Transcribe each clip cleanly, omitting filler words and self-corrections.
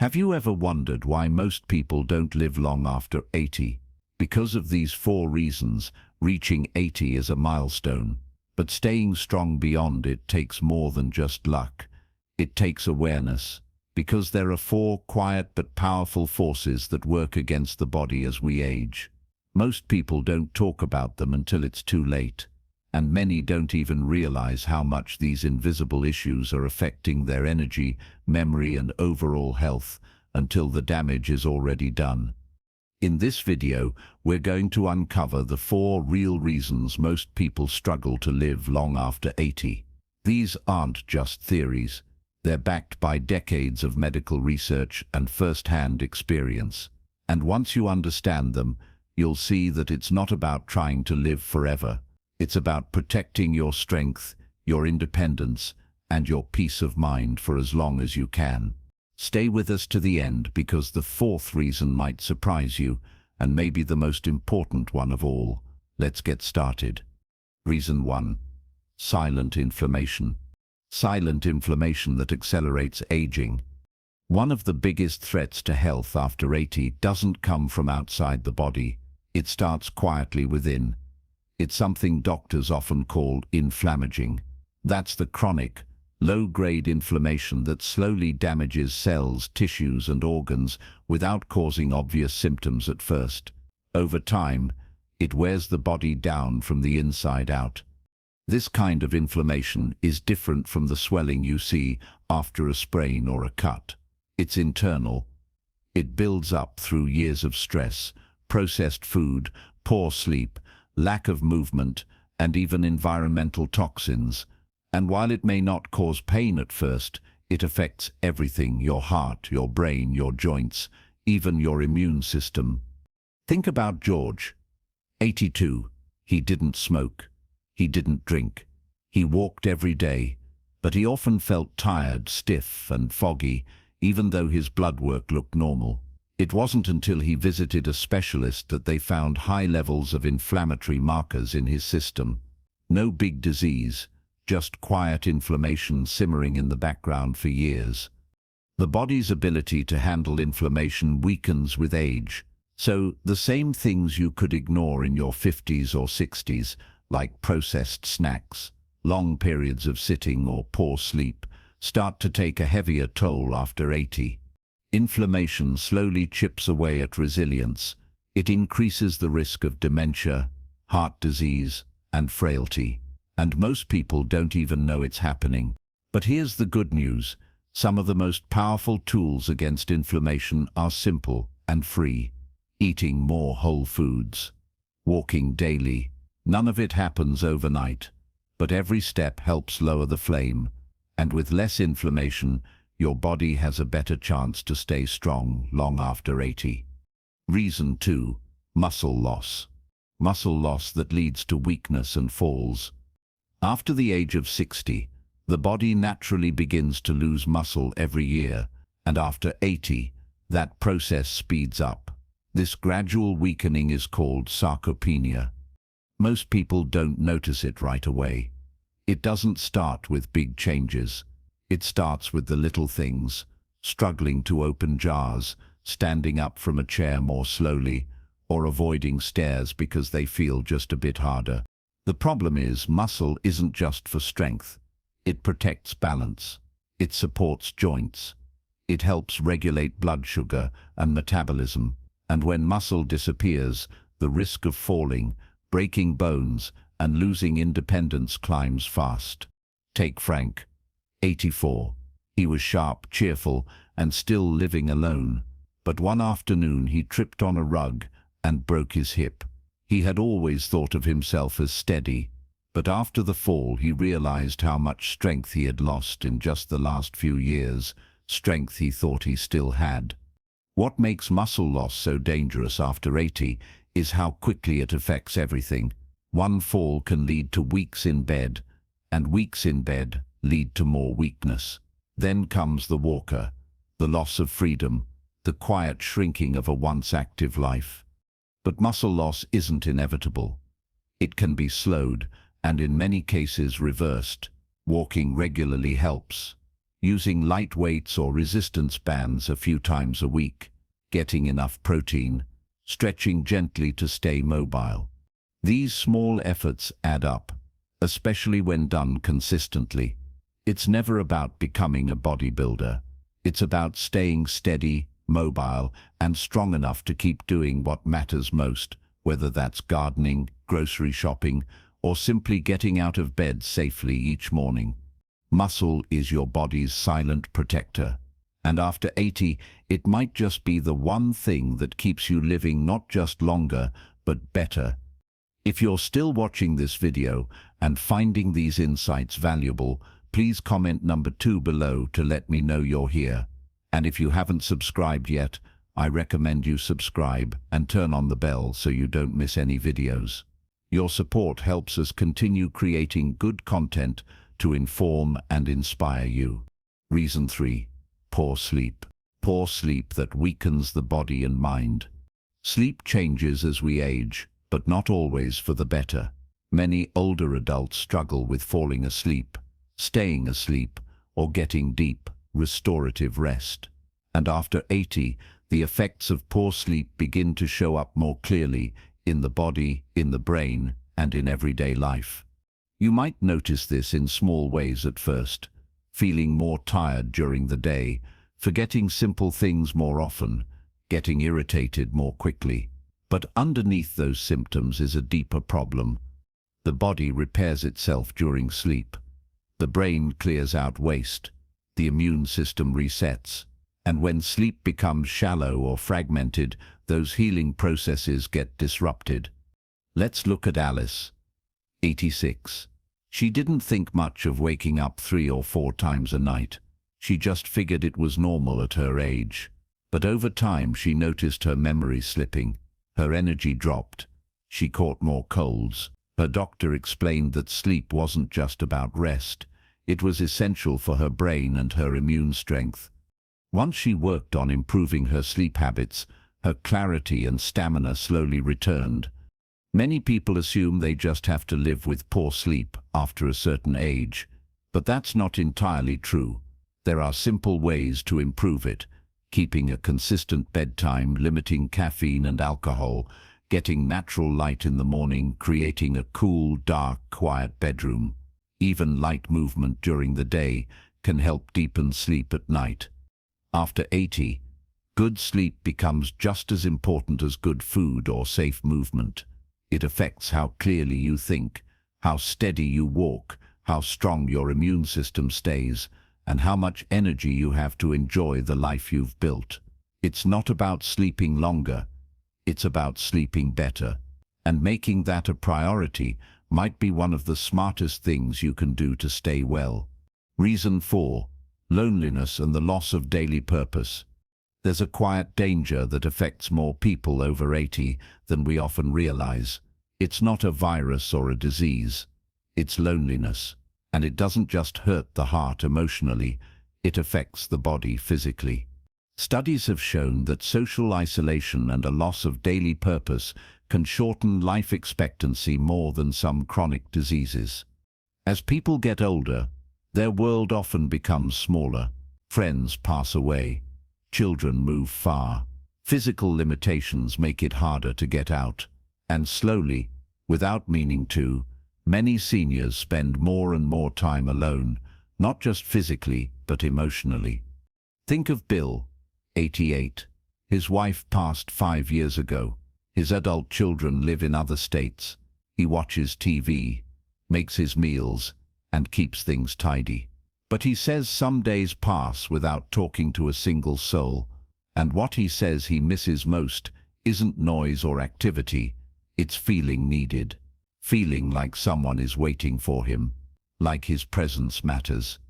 Have you ever wondered why most people don't live long after 80? Because of these 4 reasons, reaching 80 is a milestone. But staying strong beyond it takes more than just luck. It takes awareness, because there are 4 quiet but powerful forces that work against the body as we age. Most people don't talk about them until it's too late, and many don't even realize how much these invisible issues are affecting their energy, memory, and overall health until the damage is already done. In this video, we're going to uncover the 4 real reasons most people struggle to live long after 80. These aren't just theories. They're backed by decades of medical research and first-hand experience. And once you understand them, you'll see that it's not about trying to live forever. It's about protecting your strength, your independence, and your peace of mind for as long as you can. Stay with us to the end, because the 4th reason might surprise you, and may be the most important one of all. Let's get started. Reason 1. Silent inflammation. Silent inflammation that accelerates aging. One of the biggest threats to health after 80 doesn't come from outside the body. It starts quietly within. It's something doctors often call inflammaging. That's the chronic, low-grade inflammation that slowly damages cells, tissues, and organs without causing obvious symptoms at first. Over time, it wears the body down from the inside out. This kind of inflammation is different from the swelling you see after a sprain or a cut. It's internal. It builds up through years of stress, processed food, poor sleep, lack of movement, and even environmental toxins. And while it may not cause pain at first, it affects everything: your heart, your brain, your joints, even your immune system. Think about George, 82. He didn't smoke. He didn't drink. He walked every day, but he often felt tired, stiff, and foggy, even though his blood work looked normal. It wasn't until he visited a specialist that they found high levels of inflammatory markers in his system. No big disease, just quiet inflammation simmering in the background for years. The body's ability to handle inflammation weakens with age. So the same things you could ignore in your 50s or 60s, like processed snacks, long periods of sitting, or poor sleep, start to take a heavier toll after 80. Inflammation slowly chips away at resilience. It increases the risk of dementia, heart disease, and frailty. And most people don't even know it's happening. But here's the good news. Some of the most powerful tools against inflammation are simple and free. Eating more whole foods. Walking daily. None of it happens overnight, but every step helps lower the flame. And with less inflammation, your body has a better chance to stay strong long after 80. Reason 2. Muscle loss. Muscle loss that leads to weakness and falls. After the age of 60, the body naturally begins to lose muscle every year, and after 80, that process speeds up. This gradual weakening is called sarcopenia. Most people don't notice it right away. It doesn't start with big changes. It starts with the little things: struggling to open jars, standing up from a chair more slowly, or avoiding stairs because they feel just a bit harder. The problem is, muscle isn't just for strength. It protects balance. It supports joints. It helps regulate blood sugar and metabolism. And when muscle disappears, the risk of falling, breaking bones, and losing independence climbs fast. Take Frank, 84. He was sharp, cheerful, and still living alone. But one afternoon he tripped on a rug and broke his hip. He had always thought of himself as steady, but after the fall he realized how much strength he had lost in just the last few years, strength he thought he still had. What makes muscle loss so dangerous after 80 is how quickly it affects everything. One fall can lead to weeks in bed, and weeks in bed lead to more weakness. Then comes the walker, the loss of freedom, the quiet shrinking of a once active life. But muscle loss isn't inevitable. It can be slowed, and in many cases reversed. Walking regularly helps. using light weights or resistance bands a few times a week, getting enough protein, stretching gently to stay mobile. These small efforts add up, especially when done consistently. It's never about becoming a bodybuilder. It's about staying steady, mobile, and strong enough to keep doing what matters most, whether that's gardening, grocery shopping, or simply getting out of bed safely each morning. Muscle is your body's silent protector. And after 80, it might just be the one thing that keeps you living not just longer, but better. If you're still watching this video and finding these insights valuable, please comment number 2 below to let me know you're here. And if you haven't subscribed yet, I recommend you subscribe and turn on the bell so you don't miss any videos. Your support helps us continue creating good content to inform and inspire you. Reason 3. Poor sleep. Poor sleep that weakens the body and mind. Sleep changes as we age, but not always for the better. Many older adults struggle with falling asleep, staying asleep, or getting deep, restorative rest. And after 80, the effects of poor sleep begin to show up more clearly in the body, in the brain, and in everyday life. You might notice this in small ways at first, feeling more tired during the day, forgetting simple things more often, getting irritated more quickly. But underneath those symptoms is a deeper problem. The body repairs itself during sleep. The brain clears out waste. The immune system resets. And when sleep becomes shallow or fragmented, those healing processes get disrupted. Let's look at Alice, 86. She didn't think much of waking up 3 or 4 times a night. She just figured it was normal at her age. But over time she noticed her memory slipping. Her energy dropped. She caught more colds. Her doctor explained that sleep wasn't just about rest. It was essential for her brain and her immune strength. Once she worked on improving her sleep habits, her clarity and stamina slowly returned. Many people assume they just have to live with poor sleep after a certain age, but that's not entirely true. There are simple ways to improve it: keeping a consistent bedtime, limiting caffeine and alcohol, getting natural light in the morning, creating a cool, dark, quiet bedroom. Even light movement during the day can help deepen sleep at night. After 80, good sleep becomes just as important as good food or safe movement. It affects how clearly you think, how steady you walk, how strong your immune system stays, and how much energy you have to enjoy the life you've built. It's not about sleeping longer, it's about sleeping better. And making that a priority might be one of the smartest things you can do to stay well. Reason 4. Loneliness and the loss of daily purpose. There's a quiet danger that affects more people over 80 than we often realize. It's not a virus or a disease. It's loneliness. And it doesn't just hurt the heart emotionally, it affects the body physically. Studies have shown that social isolation and a loss of daily purpose can shorten life expectancy more than some chronic diseases. As people get older, their world often becomes smaller. Friends pass away. Children move far. Physical limitations make it harder to get out. And slowly, without meaning to, many seniors spend more and more time alone, not just physically, but emotionally. Think of Bill, 88. His wife passed 5 years ago. His adult children live in other states. He watches TV, makes his meals, and keeps things tidy. But he says some days pass without talking to a single soul, and what he says he misses most isn't noise or activity, it's feeling needed, feeling like someone is waiting for him, like his presence matters.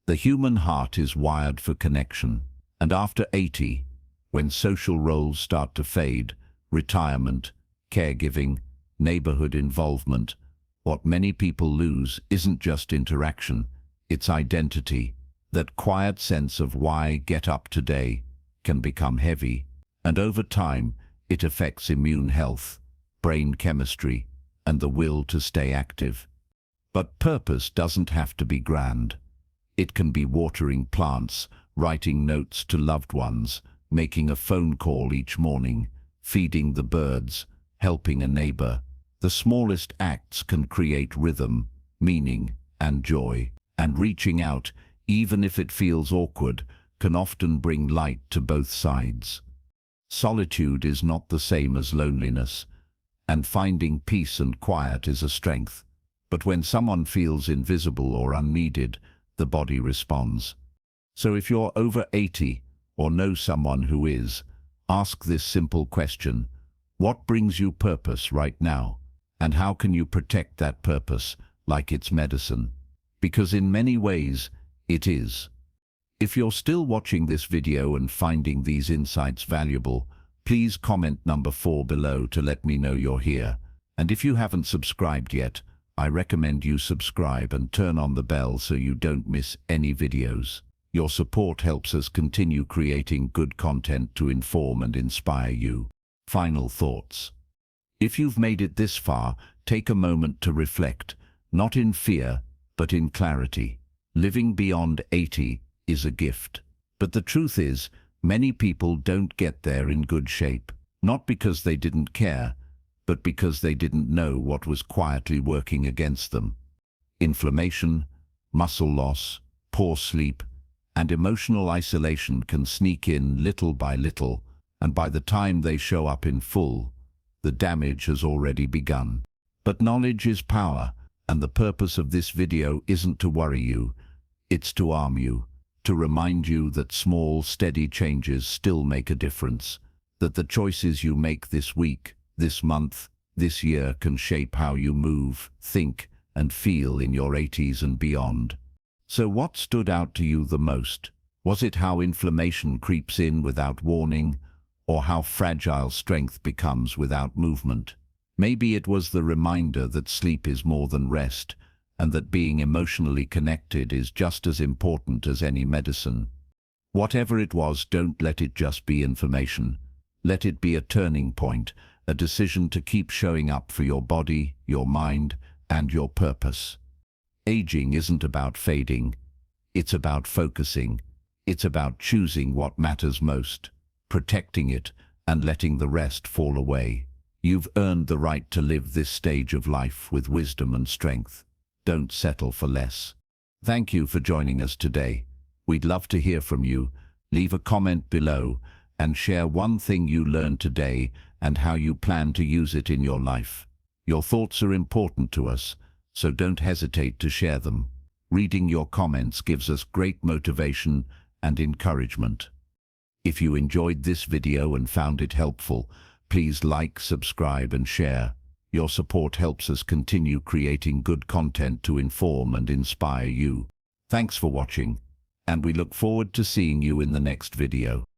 The human heart is wired for connection, and after 80, when social roles start to fade, retirement, caregiving, neighborhood involvement, what many people lose isn't just interaction, it's identity. That quiet sense of why get up today can become heavy, and over time it affects immune health, brain chemistry, and the will to stay active. But purpose doesn't have to be grand. It can be watering plants, writing notes to loved ones, making a phone call each morning, feeding the birds, helping a neighbor. The smallest acts can create rhythm, meaning, and joy. And reaching out, even if it feels awkward, can often bring light to both sides. Solitude is not the same as loneliness, and finding peace and quiet is a strength. But when someone feels invisible or unneeded, the body responds. So if you're over 80 or know someone who is, ask this simple question: what brings you purpose right now? And how can you protect that purpose like it's medicine? Because in many ways, it is. If you're still watching this video and finding these insights valuable, please comment number 4 below to let me know you're here. And if you haven't subscribed yet, I recommend you subscribe and turn on the bell so you don't miss any videos. Your support helps us continue creating good content to inform and inspire you. Final thoughts. If you've made it this far, take a moment to reflect, not in fear, but in clarity. Living beyond 80 is a gift. But the truth is, many people don't get there in good shape, not because they didn't care, but because they didn't know what was quietly working against them. Inflammation, muscle loss, poor sleep, and emotional isolation can sneak in little by little, and by the time they show up in full, the damage has already begun. But knowledge is power, and the purpose of this video isn't to worry you, it's to arm you, to remind you that small, steady changes still make a difference, that the choices you make this week, this month, this year can shape how you move, think, and feel in your 80s and beyond. So what stood out to you the most? Was it how inflammation creeps in without warning, or how fragile strength becomes without movement? Maybe it was the reminder that sleep is more than rest, and that being emotionally connected is just as important as any medicine. Whatever it was, don't let it just be information. Let it be a turning point, a decision to keep showing up for your body, your mind, and your purpose. Aging isn't about fading. It's about focusing. It's about choosing what matters most, protecting it, and letting the rest fall away. You've earned the right to live this stage of life with wisdom and strength. Don't settle for less. Thank you for joining us today. We'd love to hear from you. Leave a comment below and share one thing you learned today and how you plan to use it in your life. Your thoughts are important to us, so don't hesitate to share them. Reading your comments gives us great motivation and encouragement. If you enjoyed this video and found it helpful, please like, subscribe, and share. Your support helps us continue creating good content to inform and inspire you. Thanks for watching, and we look forward to seeing you in the next video.